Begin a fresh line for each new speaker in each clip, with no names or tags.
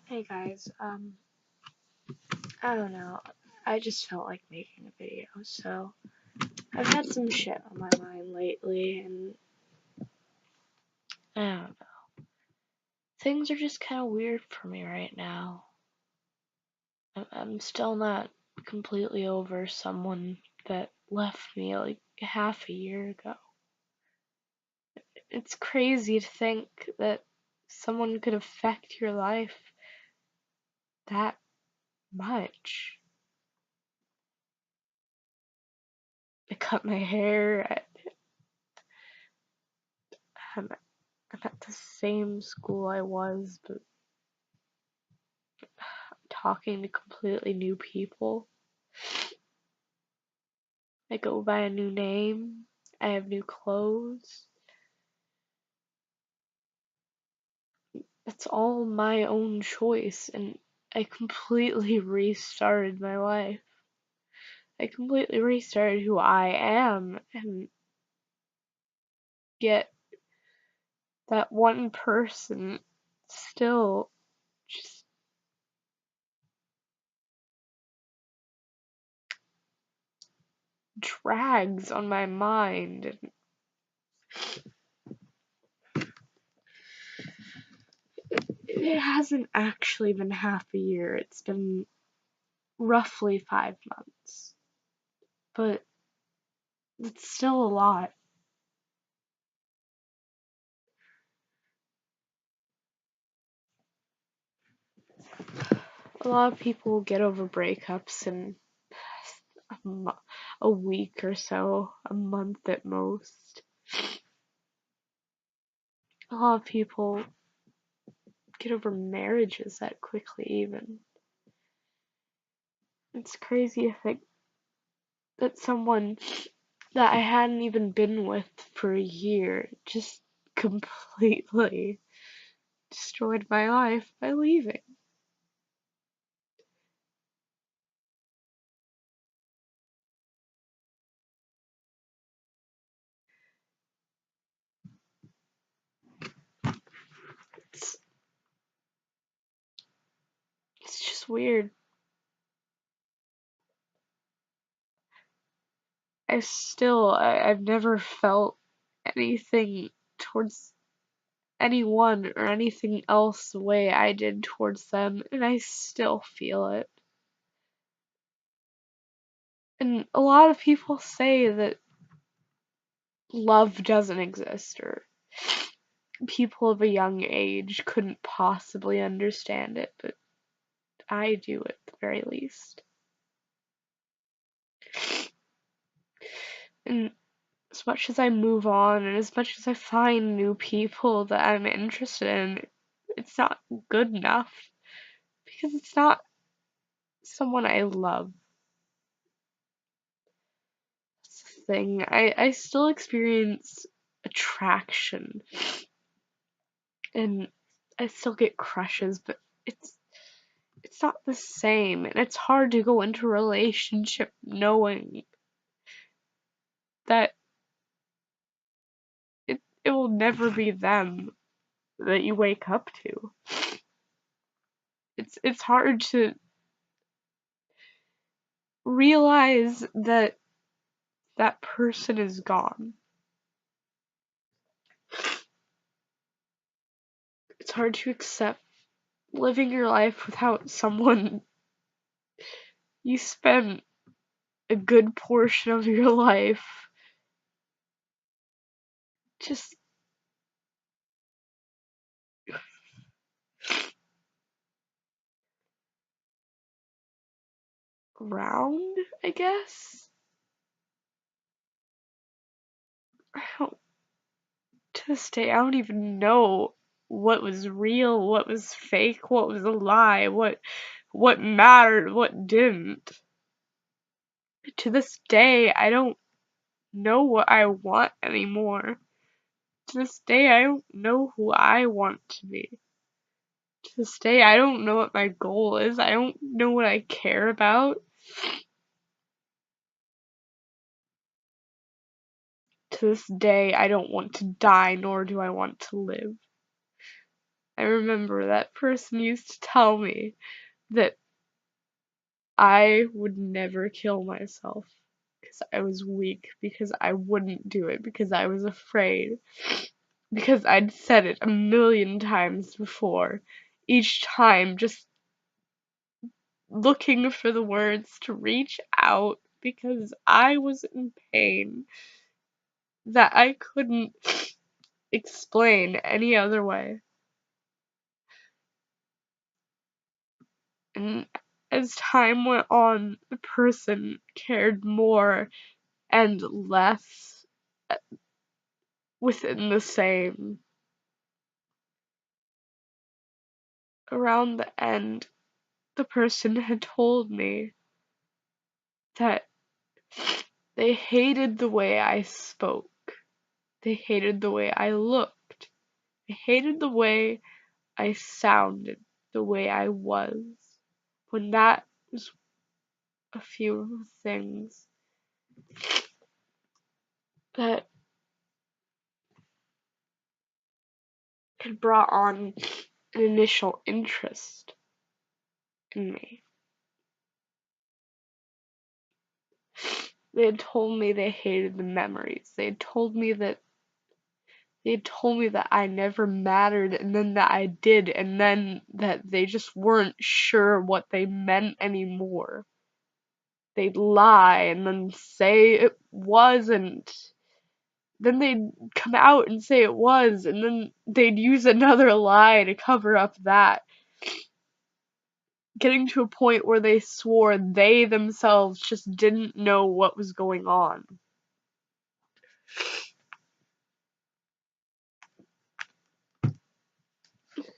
Hey guys, I don't know. I just felt like making a video, so I've had some shit on my mind lately, and I don't know. Things are just kind of weird for me right now. I'm still not completely over someone that left me like half a year ago. It's crazy to think that someone could affect your life that much. I cut my hair. I'm at the same school I was, but talking to completely new people. I go by a new name. I have new clothes. It's all my own choice, and I completely restarted my life. I completely restarted who I am, and yet that one person still just drags on my mind. And it hasn't actually been half a year, it's been roughly 5 months. But it's still a lot. A lot of people get over breakups in a week or so, a month at most. A lot of people get over marriages that quickly, even. It's crazy to think that someone that I hadn't even been with for a year just completely destroyed my life by leaving. It's, it's just weird. I've never felt anything towards anyone or anything else the way I did towards them, and I still feel it. And a lot of people say that love doesn't exist, or people of a young age couldn't possibly understand it, but I do at the very least. And as much as I move on, and as much as I find new people that I'm interested in, it's not good enough because it's not someone I love. That's the thing. I still experience attraction and I still get crushes, but it's not the same, and it's hard to go into a relationship knowing that it will never be them that you wake up to. It's hard to realize that that person is gone. It's hard to accept living your life without someone you spent a good portion of your life just around, I guess. I don't, to this day, I don't even know what was real, what was fake, what was a lie, what mattered, what didn't. To this day, I don't know what I want anymore. To this day, I don't know who I want to be. To this day, I don't know what my goal is. I don't know what I care about. To this day, I don't want to die, nor do I want to live. remember that person used to tell me that I would never kill myself because I was weak, because I wouldn't do it, because I was afraid, because I'd said it a million times before, each time just looking for the words to reach out because I was in pain that I couldn't explain any other way. And as time went on, the person cared more and less within the same. Around the end, the person had told me that they hated the way I spoke. They hated the way I looked. They hated the way I sounded, the way I was. When that was a few of the things that had brought on an initial interest in me. They had told me they hated the memories. They had told me that I never mattered, and then that I did, and then that they just weren't sure what they meant anymore. They'd lie and then say it wasn't. Then they'd come out and say it was, and then they'd use another lie to cover up that. Getting to a point where they swore they themselves just didn't know what was going on.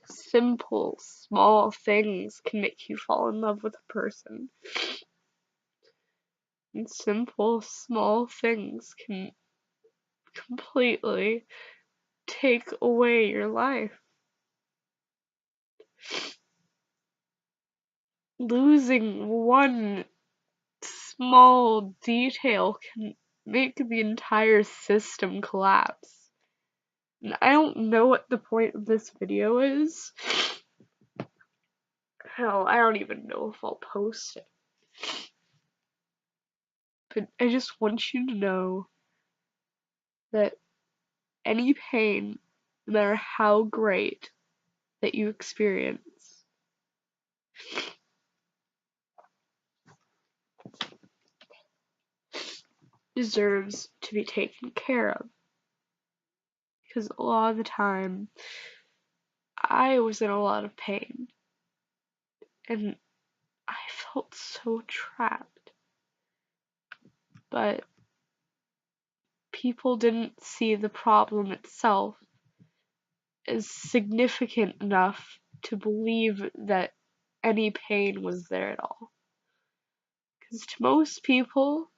Simple, small things can make you fall in love with a person. And simple, small things can completely take away your life. Losing one small detail can make the entire system collapse. And I don't know what the point of this video is. Hell, I don't even know if I'll post it. But I just want you to know that any pain, no matter how great that you experience, deserves to be taken care of. Because a lot of the time, I was in a lot of pain. And I felt so trapped. But people didn't see the problem itself as significant enough to believe that any pain was there at all. Because to most people,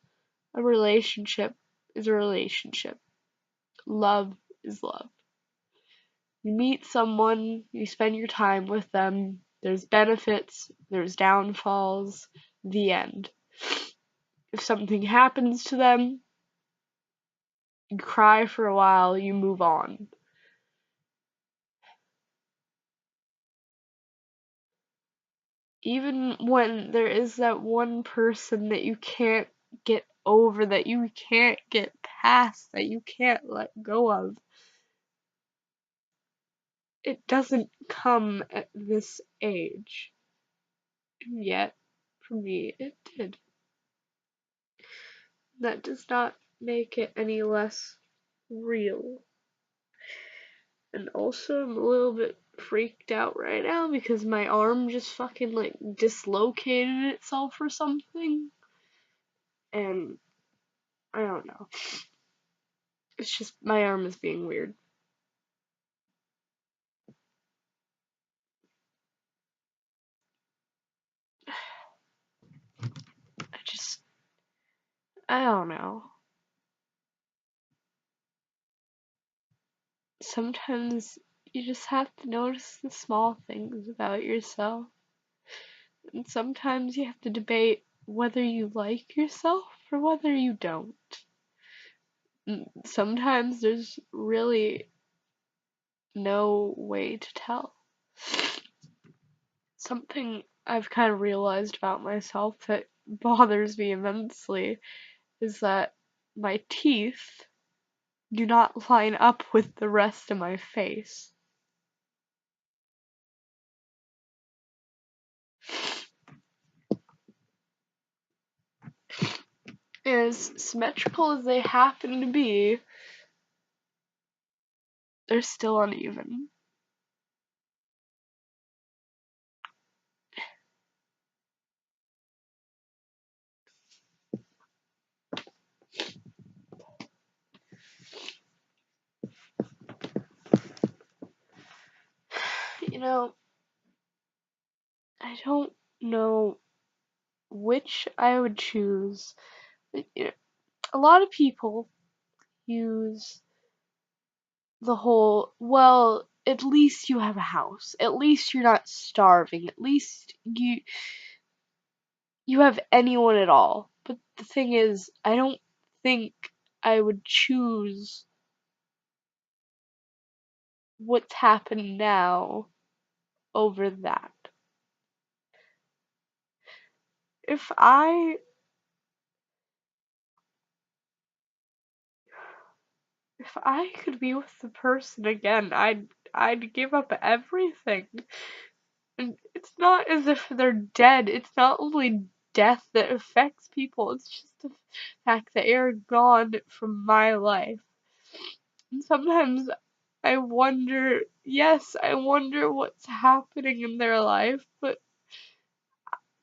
a relationship is a relationship. Love is love. You meet someone, you spend your time with them, there's benefits, there's downfalls, the end. If something happens to them, you cry for a while, you move on. Even when there is that one person that you can't get over, that you can't get past, that you can't let go of, it doesn't come at this age. And yet, for me, it did. That does not make it any less real. And also, I'm a little bit freaked out right now because my arm just fucking like dislocated itself or something. And I don't know. It's just my arm is being weird. I don't know. Sometimes you just have to notice the small things about yourself. And sometimes you have to debate whether you like yourself or whether you don't. Sometimes there's really no way to tell. Something I've kind of realized about myself that bothers me immensely is that my teeth do not line up with the rest of my face. As symmetrical as they happen to be, they're still uneven. You know, I don't know which I would choose. You know, a lot of people use the whole, well, at least you have a house. At least you're not starving. At least you have anyone at all. But the thing is, I don't think I would choose what's happened now over that. If I if I could be with the person again, I'd give up everything. And it's not as if they're dead. It's not only death that affects people, it's just the fact that they're gone from my life. And sometimes I wonder, yes, I wonder what's happening in their life, but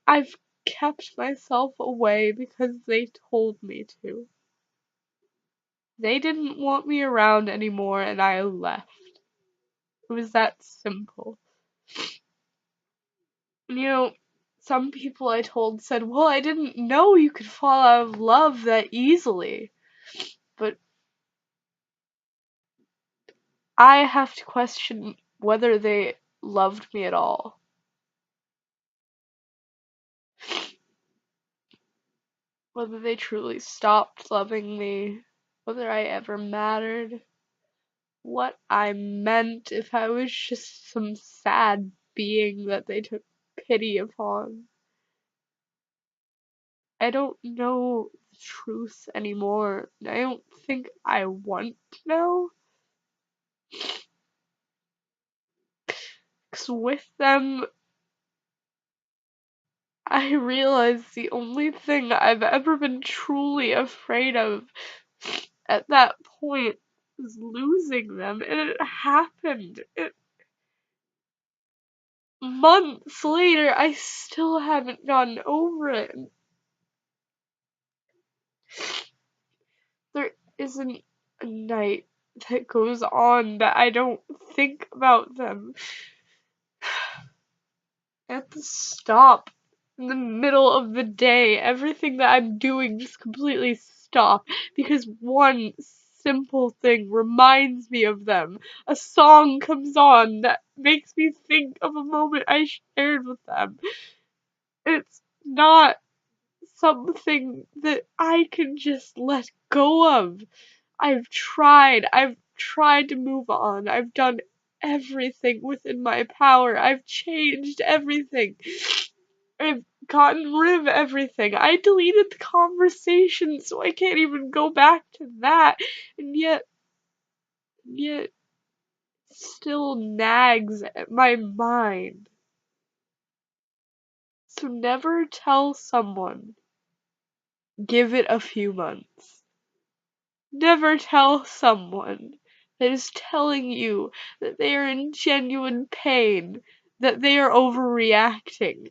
I've kept myself away because they told me to. They didn't want me around anymore and I left. It was that simple. And some people I told said, well, I didn't know you could fall out of love that easily. But I have to question whether they loved me at all. Whether they truly stopped loving me. Whether I ever mattered. What I meant, if I was just some sad being that they took pity upon. I don't know the truth anymore. I don't think I want to know. 'Cause with them, I realized the only thing I've ever been truly afraid of at that point was losing them, and it happened. Months later, I still haven't gotten over it. There isn't a night that goes on that I don't think about them. I have to stop in the middle of the day. Everything that I'm doing just completely stop because one simple thing reminds me of them. A song comes on that makes me think of a moment I shared with them. It's not something that I can just let go of. I've tried to move on. I've done everything within my power. I've changed everything. I've gotten rid of everything. I deleted the conversation, so I can't even go back to that. And yet, still nags at my mind. So never tell someone, give it a few months. Never tell someone that is telling you that they are in genuine pain, that they are overreacting.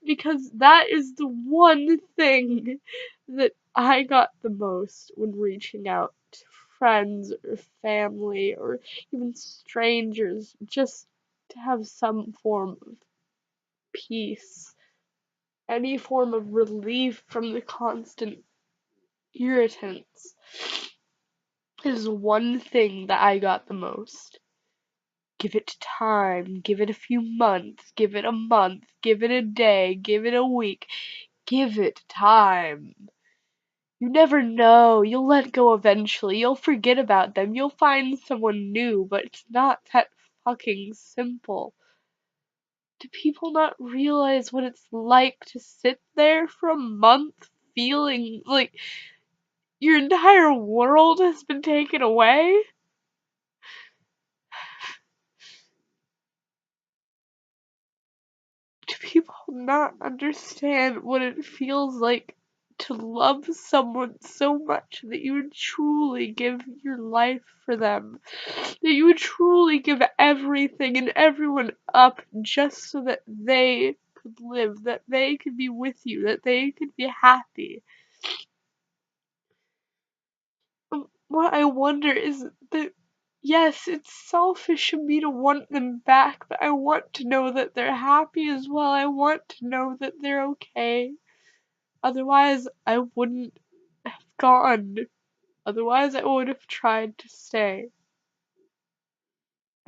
Because that is the one thing that I got the most when reaching out to friends or family or even strangers, just to have some form of peace, any form of relief from the constant irritants. Is one thing that I got the most. Give it time, give it a few months, give it a month, give it a day, give it a week, give it time. You never know, you'll let go eventually, you'll forget about them, you'll find someone new, but it's not that fucking simple. Do people not realize what it's like to sit there for a month feeling like your entire world has been taken away? Do people not understand what it feels like to love someone so much that you would truly give your life for them? That you would truly give everything and everyone up just so that they could live, that they could be with you, that they could be happy. What I wonder is that, yes, it's selfish of me to want them back, but I want to know that they're happy as well. I want to know that they're okay. Otherwise, I wouldn't have gone. Otherwise, I would have tried to stay.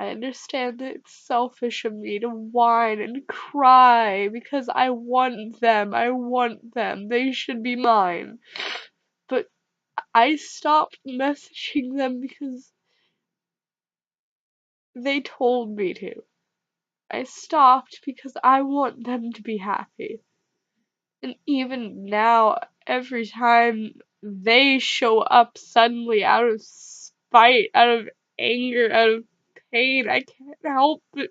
I understand that it's selfish of me to whine and cry because I want them. I want them. They should be mine. But I stopped messaging them because they told me to. I stopped because I want them to be happy. And even now, every time they show up suddenly out of spite, out of anger, out of pain, I can't help but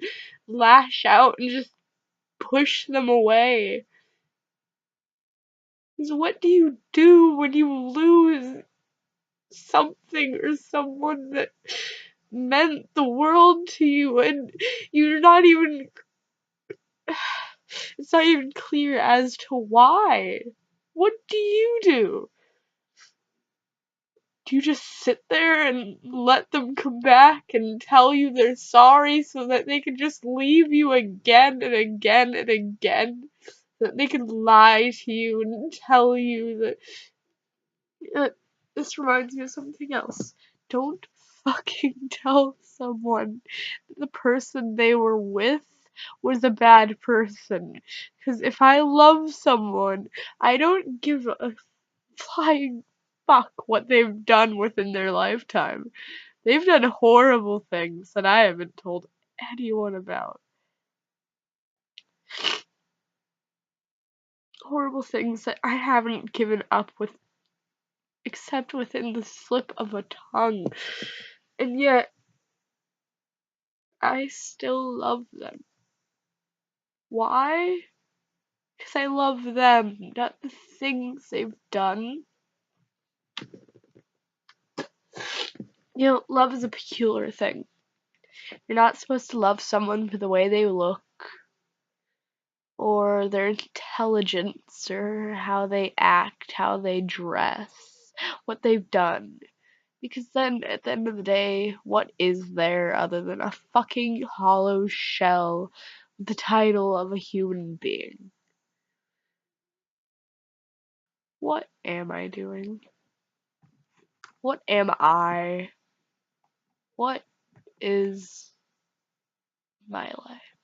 lash out and just push them away. Because what do you do when you lose something or someone that meant the world to you and you're not even it's not even clear as to why? What do you do? Do you just sit there and let them come back and tell you they're sorry so that they can just leave you again and again and again? That they can lie to you and tell you that this reminds me of something else. Don't fucking tell someone that the person they were with was a bad person. Because if I love someone, I don't give a flying fuck what they've done within their lifetime. They've done horrible things that I haven't told anyone about. Horrible things that I haven't given up with except within the slip of a tongue. And yet, I still love them. Why? Because I love them, not the things they've done. You know, love is a peculiar thing. You're not supposed to love someone for the way they look, or their intelligence, or how they act, how they dress, what they've done. Because then, at the end of the day, what is there other than a fucking hollow shell with the title of a human being? What am I doing? What am I? What is my life?